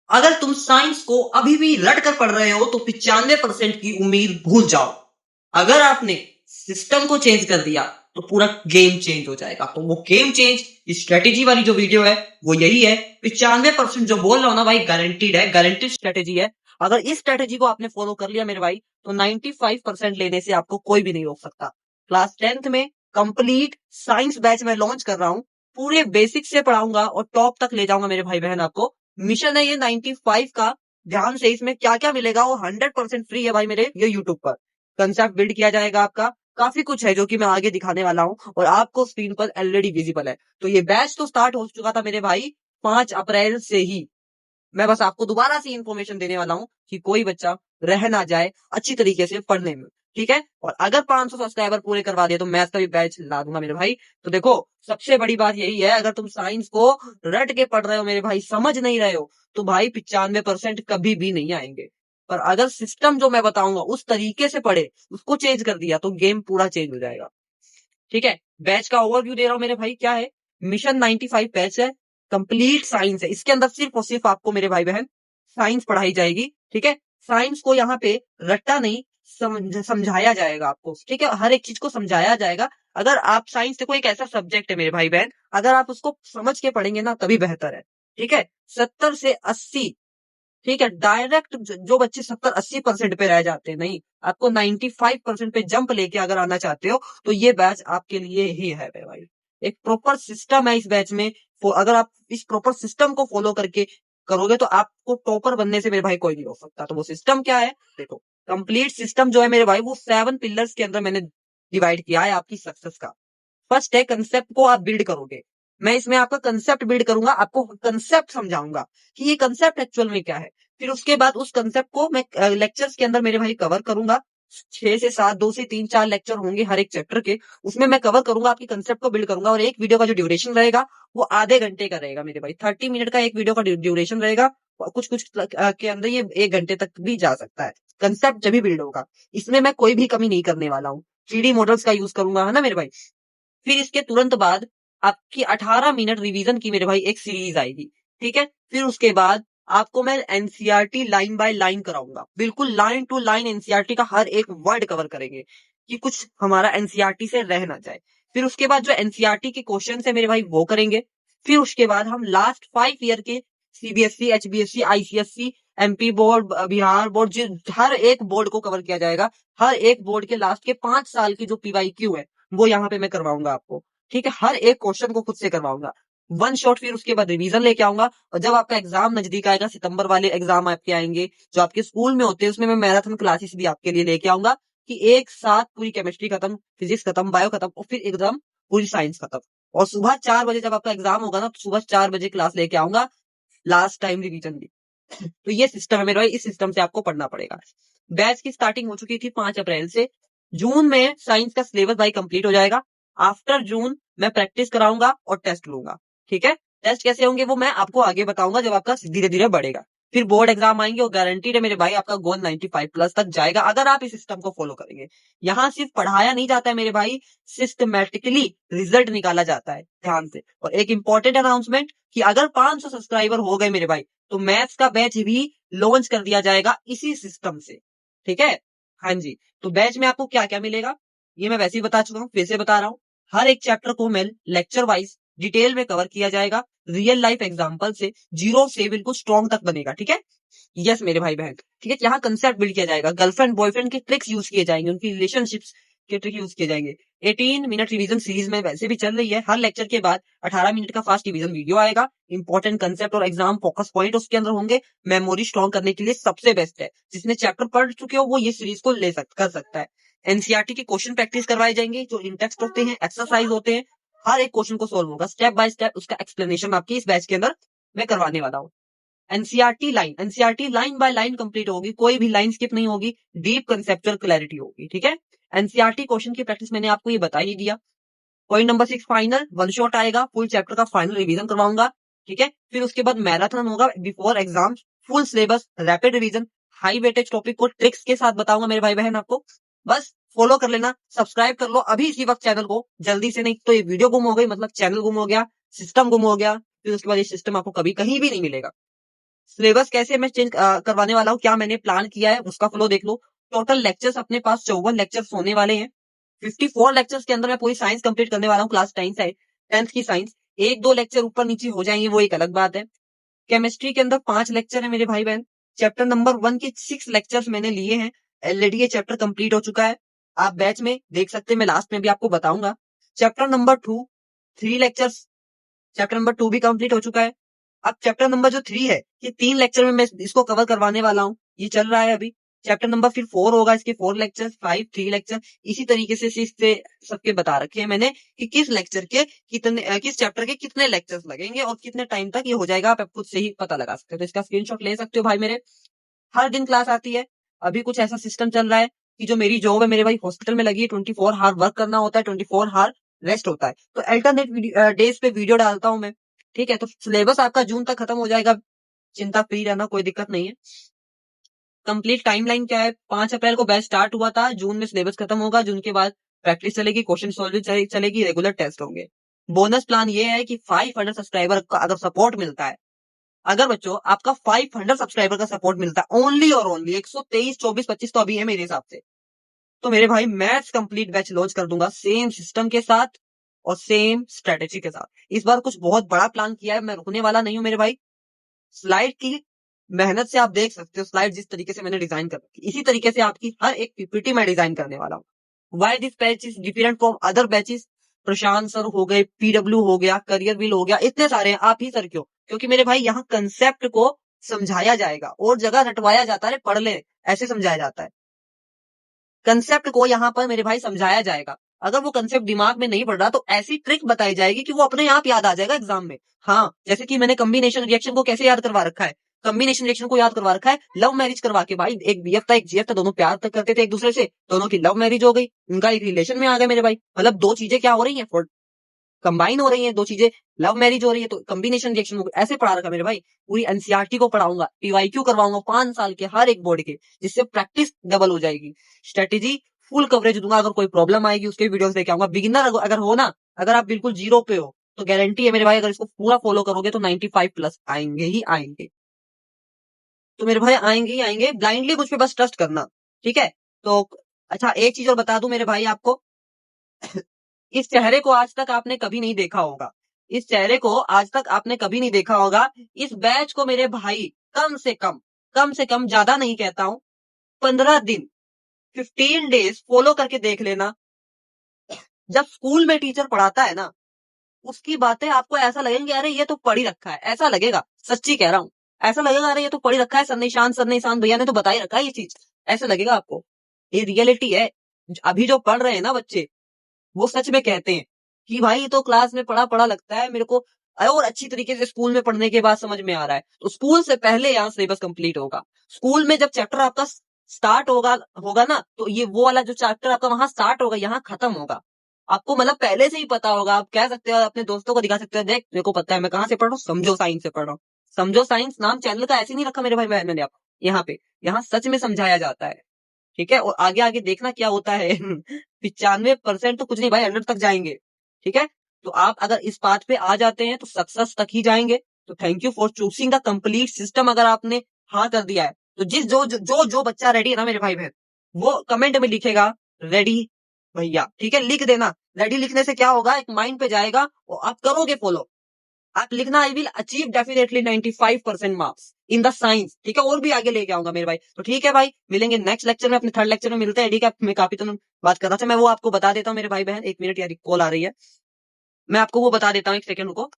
अगर तुम साइंस को अभी भी रट कर पढ़ रहे हो तो 95% की उम्मीद भूल जाओ। अगर आपने सिस्टम को चेंज कर दिया तो पूरा गेम चेंज हो जाएगा। तो वो गेम चेंज स्ट्रेटेजी वाली जो वीडियो है वो यही है। 95% जो बोल रहा हूं ना भाई, गारंटीड है, गारंटीड स्ट्रेटेजी है। अगर इस स्ट्रेटेजी को आपने फॉलो कर लिया मेरे भाई, तो 95% लेने से आपको कोई भी नहीं रोक सकता। क्लास 10th में कंप्लीट साइंस बैच में लॉन्च कर रहा हूं। पूरे बेसिक से पढ़ाऊंगा और टॉप तक ले जाऊंगा मेरे भाई बहन। आपको मिशन है ये 95 का। ध्यान से, इसमें क्या क्या मिलेगा वो 100% फ्री है भाई मेरे ये यूट्यूब पर। कंसेप्ट बिल्ड किया जाएगा आपका, काफी कुछ है जो कि मैं आगे दिखाने वाला हूं और आपको स्क्रीन पर ऑलरेडी विजिबल है। तो ये बैच तो स्टार्ट हो चुका था मेरे भाई 5 अप्रैल से ही। मैं बस आपको दोबारा से इंफॉर्मेशन देने वाला हूं कि कोई बच्चा रह ना जाए अच्छी तरीके से पढ़ने में। ठीक है, और अगर 500 सब्सक्राइबर पूरे करवा दिए तो मैथ्स का भी बैच ला दूंगा मेरे भाई। तो देखो, सबसे बड़ी बात यही है, अगर तुम साइंस को रट के पढ़ रहे हो मेरे भाई, समझ नहीं रहे हो, तो भाई 95% कभी भी नहीं आएंगे। पर अगर सिस्टम जो मैं बताऊंगा उस तरीके से पढ़े, उसको चेंज कर दिया, तो गेम पूरा चेंज हो जाएगा। ठीक है, बैच का ओवरव्यू दे रहा हूं मेरे भाई। क्या है, मिशन 95 बैच है, कंप्लीट साइंस है। इसके अंदर सिर्फ और सिर्फ आपको मेरे भाई बहन साइंस पढ़ाई जाएगी। ठीक है, साइंस को यहाँ पे रट्टा नहीं, समझाया जाएगा आपको। ठीक है, हर एक चीज को समझाया जाएगा। अगर आप साइंस, देखो एक ऐसा सब्जेक्ट है मेरे भाई बहन, अगर आप उसको समझ के पढ़ेंगे ना तभी बेहतर है। ठीक है, 70 से 80, ठीक है, डायरेक्ट जो बच्चे 70-80% पे रह जाते हैं, नहीं, आपको 95% पे जंप लेके अगर आना चाहते हो तो ये बैच आपके लिए ही है मेरे भाई। एक प्रॉपर सिस्टम है इस बैच में। अगर आप इस प्रॉपर सिस्टम को फॉलो करके करोगे तो आपको टॉपर बनने से मेरे भाई कोई नहीं रोक सकता। तो वो सिस्टम क्या है, देखो, कंप्लीट सिस्टम जो है मेरे भाई वो 7 पिलर्स के अंदर मैंने डिवाइड किया है आपकी सक्सेस का। फर्स्ट है, कंसेप्ट को आप बिल्ड करोगे। मैं इसमें आपका कंसेप्ट बिल्ड करूंगा, आपको कंसेप्ट समझाऊंगा कि ये कंसेप्ट एक्चुअल में क्या है। फिर उसके बाद उस कंसेप्ट को मैं लेक्चर्स के अंदर मेरे भाई कवर करूंगा। 6 से 7, 2 से 3, 4 लेक्चर होंगे हर एक चैप्टर के, उसमें मैं कवर करूंगा, आपकी कंसेप्ट को बिल्ड करूंगा। और एक वीडियो का जो ड्यूरेशन रहेगा वो आधे घंटे का रहेगा मेरे भाई। 30 मिनट का एक वीडियो का ड्यूरेशन रहेगा, और कुछ कुछ के अंदर ये 1 घंटे तक भी जा सकता है। कंसेप्ट जब भी बिल्ड होगा, इसमें मैं कोई भी कमी नहीं करने वाला हूँ। 3D मॉडल्स का यूज करूंगा, है ना मेरे भाई। फिर इसके तुरंत बाद आपकी 18 मिनट रिवीजन की मेरे भाई एक सीरीज आएगी। ठीक है, फिर उसके बाद आपको मैं एनसीईआरटी लाइन बाय लाइन कराऊंगा, बिल्कुल लाइन टू लाइन एनसीईआरटी का हर एक वर्ड कवर करेंगे कि कुछ हमारा एनसीईआरटी से रह ना जाए। फिर उसके बाद जो एनसीईआरटी के क्वेश्चन है मेरे भाई वो करेंगे। फिर उसके बाद हम लास्ट 5 ईयर के CBSE, HBSE, ICSE, MP board, Bihar board, हर एक बोर्ड को कवर किया जाएगा। हर एक बोर्ड के लास्ट के 5 साल की जो पीवाईक्यू है वो यहाँ पे मैं करवाऊंगा आपको। ठीक है, हर एक क्वेश्चन को खुद से करवाऊंगा, वन शॉट। फिर उसके बाद रिवीजन लेके आऊंगा, और जब आपका एग्जाम नजदीक आएगा, सितंबर वाले एग्जाम आपके आएंगे जो आपके स्कूल में होते हैं, उसमें मैं मैराथन क्लासेस भी आपके लिए लेके आऊंगा कि एक साथ पूरी केमिस्ट्री खत्म, फिजिक्स खत्म, बायो खत्म, और फिर एकदम पूरी साइंस खत्म। और सुबह 4 बजे जब आपका एग्जाम होगा ना, तो सुबह 4 बजे क्लास लेके आऊंगा, लास्ट टाइम रिवीजन भी। तो ये सिस्टम है मेरे भाई, इस सिस्टम से आपको पढ़ना पड़ेगा। बैच की स्टार्टिंग हो चुकी थी 5 अप्रैल से। जून में साइंस का सिलेबस भाई कंप्लीट हो जाएगा। आफ्टर जून मैं प्रैक्टिस कराऊंगा और टेस्ट लूंगा। ठीक है, टेस्ट कैसे होंगे वो मैं आपको आगे बताऊंगा जब आपका धीरे धीरे बढ़ेगा। फिर बोर्ड एग्जाम आएंगे और गारंटीड है मेरे भाई आपका गोल 95+ तक जाएगा अगर आप इस सिस्टम को फॉलो करेंगे। यहाँ सिर्फ पढ़ाया नहीं जाता है मेरे भाई, सिस्टमेटिकली रिजल्ट निकाला जाता है, ध्यान से। और एक इंपॉर्टेंट अनाउंसमेंट कि अगर 500 सब्सक्राइबर हो गए मेरे भाई, तो मैथ्स का बैच भी लॉन्च कर दिया जाएगा इसी सिस्टम से। ठीक है, हाँ जी। तो बैच में आपको क्या क्या मिलेगा ये मैं वैसे ही बता चुका हूँ, फिर से बता रहा हूँ। हर एक चैप्टर को मैं लेक्चर वाइज डिटेल में कवर किया जाएगा, रियल लाइफ एग्जांपल से, जीरो से बिल्कुल स्ट्रॉन्ग तक बनेगा। ठीक है, यस मेरे भाई बहन। ठीक है, यहाँ कंसेप्ट बिल्ड किया जाएगा, गर्लफ्रेंड बॉयफ्रेंड के ट्रिक्स यूज किए जाएंगे, उनकी रिलेशनशिप्स के ट्रिक यूज किए जाएंगे। 18 मिनट रिवीजन सीरीज में वैसे भी चल रही है। हर लेक्चर के बाद 18 मिनट का फास्ट रिवीजन वीडियो आएगा। इंपॉर्टेंट कंसेप्ट और एग्जाम फोकस पॉइंट उसके अंदर होंगे। मेमोरी स्ट्रॉन्ग करने के लिए सबसे बेस्ट है, जिसने चैप्टर पढ़ चुके हो वो ये सीरीज को कर सकता है। एनसीईआरटी के क्वेश्चन प्रैक्टिस करवाए जाएंगे, जो इंटेक्स्ट होते हैं, एक्सरसाइज होते हैं, हर एक क्वेश्चन को सोल्व होगा स्टेप बाय स्टेप। उसका एक्सप्लेनेशन आपकी इस बैच के अंदर मैं करवाने वाला हूँ। NCERT line by line complete होगी, कोई भी लाइन स्किप नहीं होगी, डीप कंसेप्चुअल क्लैरिटी होगी। ठीक है, एनसीईआरटी क्वेश्चन की प्रैक्टिस मैंने आपको ये बता ही दिया। Point number 6, final one shot आएगा, फुल चैप्टर का फाइनल रिवीजन करवाऊंगा। ठीक है, फिर उसके बाद मैराथन होगा before exam, full syllabus, rapid revision, high weightage topic को ट्रिक्स के साथ बताऊंगा मेरे भाई बहन आपको। बस फॉलो कर लेना, सब्सक्राइब कर लो अभी इसी वक्त चैनल को, जल्दी से, नहीं तो ये वीडियो गुम हो गई, मतलब चैनल गुम हो गया, सिस्टम गुम हो गया, फिर उसके बाद ये सिस्टम आपको कभी कहीं भी नहीं मिलेगा। सिलेबस कैसे मैं चेंज करवाने वाला हूँ, क्या मैंने प्लान किया है, उसका फ्लो देख लो। टोटल लेक्चर्स अपने पास 54 लेक्चर्स होने वाले हैं। 54 लेक्चर्स के अंदर मैं पूरी साइंस कंप्लीट करने वाला हूँ, क्लास 10th की साइंस। एक दो लेक्चर ऊपर नीचे हो जाएंगे, वो एक अलग बात है। केमिस्ट्री के अंदर 5 लेक्चर है मेरे भाई बहन। चैप्टर नंबर 1 के 6 लेक्चर्स मैंने लिए हैं। ऑलरेडी ये चैप्टर कंप्लीट हो चुका है, आप बैच में देख सकते हैं, मैं लास्ट में भी आपको बताऊंगा। Chapter number 2 3 lectures, chapter number 2 भी कंप्लीट हो चुका है। अब चैप्टर नंबर जो 3 है, ये 3 लेक्चर में मैं इसको कवर करवाने वाला हूँ, ये चल रहा है अभी। चैप्टर नंबर फिर 4 होगा, इसके 4 लेक्चर, 5 3 लेक्चर, इसी तरीके से इससे सबके बता रखे हैं मैंने कि किस लेक्चर के कितने किस चैप्टर के कितने लेक्चर्स लगेंगे और कितने टाइम तक ये हो जाएगा, आप खुद से ही पता लगा सकते हो। तो इसका स्क्रीनशॉट ले सकते हो भाई मेरे। हर दिन क्लास आती है। अभी कुछ ऐसा सिस्टम चल रहा है कि जो मेरी जॉब है मेरे भाई हॉस्पिटल में लगी है, 24 हावर वर्क करना होता है, 24 हावर रेस्ट होता है, तो अल्टरनेट डेज पे वीडियो डालता हूं मैं। ठीक है, तो सिलेबस आपका जून तक खत्म हो जाएगा, चिंता फ्री रहना, कोई दिक्कत नहीं है। कंप्लीट टाइमलाइन क्या है, 5 अप्रैल को बैच स्टार्ट हुआ था, जून में सिलेबस खत्म होगा, जून के बाद प्रैक्टिस चलेगी, क्वेश्चन सॉल्विंग चलेगी, रेगुलर टेस्ट होंगे। बोनस प्लान ये है कि 500 सब्सक्राइबर का अगर सपोर्ट मिलता है, अगर बच्चों आपका 500 सब्सक्राइबर का सपोर्ट मिलता है, ओनली और ओनली 123 24 25 तो अभी है मेरे हिसाब से, तो मेरे भाई मैथ्स कंप्लीट बैच लॉन्च कर दूंगा, सेम सिस्टम के साथ और सेम स्ट्रेटेजी के साथ। इस बार कुछ बहुत बड़ा प्लान किया है, मैं रुकने वाला नहीं हूं मेरे भाई। स्लाइड की मेहनत से आप देख सकते हो, स्लाइड जिस तरीके से मैंने डिजाइन कर रखी, इसी तरीके से आपकी हर एक पीपीटी मैं डिजाइन करने वाला हूँ। Why this batch is different from other batches, Prashant sir हो गए, पीडब्ल्यू हो गया, करियर विल हो गया, इतने सारे हैं, आप ही सर क्यों? क्योंकि मेरे भाई यहाँ कंसेप्ट को समझाया जाएगा, और जगह रटवाया जाता है, पढ़ ले ऐसे समझाया जाता है। कंसेप्ट को यहाँ पर मेरे भाई समझाया जाएगा। अगर वो कंसेप्ट दिमाग में नहीं पड़ रहा तो ऐसी ट्रिक बताई जाएगी कि वो अपने आप याद आ जाएगा एग्जाम में। हाँ, जैसे कि मैंने कॉम्बिनेशन रिएक्शन को कैसे याद करवा रखा है, कॉम्बिनेशन रिएक्शन को याद करवा रखा है लव मैरिज करवा के। भाई एक बीएफ था एक जीएफ था, दोनों प्यार तक करते थे एक दूसरे से, दोनों की लव मैरिज हो गई, उनका एक रिलेशन में आ गया मेरे भाई। मतलब दो चीजें क्या हो रही है, कंबाइन हो रही है, दो चीजें लव मैरिज हो रही है, तो कॉम्बिनेशन रिएक्शन ऐसे पढ़ा रखा मेरे भाई। पूरी एनसीईआरटी को पढ़ाऊंगा, पीवाईक्यू करवाऊंगा 5 साल के हर एक बोर्ड के, जिससे प्रैक्टिस डबल हो जाएगी। स्ट्रेटेजी फुल कवरेज दूंगा, अगर कोई प्रॉब्लम आएगी उसके वीडियोस लेके आऊंगा। बिगिनर अगर हो ना, अगर आप बिल्कुल जीरो पे हो, तो गारंटी है मेरे भाई, अगर इसको पूरा फॉलो करोगे तो 95 प्लस आएंगे ही आएंगे। तो मेरे भाई आएंगे ही आएंगे, ब्लाइंडली मुझ पे बस ट्रस्ट करना, ठीक है। तो अच्छा, एक चीज और बता दूं मेरे भाई आपको, इस चेहरे को आज तक आपने कभी नहीं देखा होगा, इस चेहरे को आज तक आपने कभी नहीं देखा होगा। इस बैच को मेरे भाई कम से कम ज्यादा नहीं कहता हूं, 15 दिन 15 डेज फॉलो करके देख लेना। जब स्कूल में टीचर पढ़ाता है ना, उसकी बातें आपको ऐसा लगेंगे अरे ये तो पढ़ ही रखा है, ऐसा लगेगा, सच्ची कह रहा हूँ। ऐसा लगेगा अरे ये तो पढ़ ही रखा है, सर निशान भैया ने तो बता ही रखा है ये चीज, ऐसा लगेगा आपको। ये रियलिटी है। अभी जो पढ़ रहे हैं ना बच्चे, वो सच में कहते हैं कि भाई तो क्लास में पढ़ा पढ़ा लगता है मेरे को, और अच्छी तरीके से स्कूल में पढ़ने के बाद समझ में आ रहा है। तो स्कूल से पहले यहाँ सिलेबस कंप्लीट होगा। स्कूल में जब चैप्टर आपका स्टार्ट होगा होगा ना, तो ये वो वाला जो चैप्टर आपका वहां स्टार्ट होगा, यहाँ खत्म होगा। आपको मतलब पहले से ही पता होगा, आप कह सकते हो, अपने दोस्तों को दिखा सकते हो, देख मेरे को पता है मैं कहाँ से पढ़ रहा हूँ, समझो साइंस से पढ़ रहा हूँ। समझो साइंस नाम चैनल का ऐसे नहीं रखा मेरे भाई बहन, मैंने आप यहाँ पे, यहाँ सच में समझाया जाता है, ठीक है। और आगे आगे देखना क्या होता है 95% तो कुछ नहीं भाई, 100 तक जाएंगे, ठीक है। तो आप अगर इस बात पे आ जाते हैं तो सक्सेस तक ही जाएंगे। तो thank you for choosing the complete system. अगर आपने हाँ कर दिया है, तो जिस जो बच्चा रेडी है ना मेरे भाई बहन, वो कमेंट में लिखेगा रेडी भैया, ठीक है, लिख देना। रेडी लिखने से क्या होगा, एक माइंड पे जाएगा और आप करोगे फॉलो। आप लिखना I will achieve definitely 95% marks in the science, ठीक है, और भी आगे लेके आऊंगा मेरे भाई। तो ठीक है भाई, मिलेंगे नेक्स्ट लेक्चर में, अपने 3rd लेक्चर में मिलते हैं, ठीक है। मैं काफी तो बात कर रहा था, मैं वो आपको बता देता हूँ मेरे भाई बहन, 1 मिनट यार कॉल आ रही है, मैं आपको वो बता देता हूँ, 1 सेकंड रुको।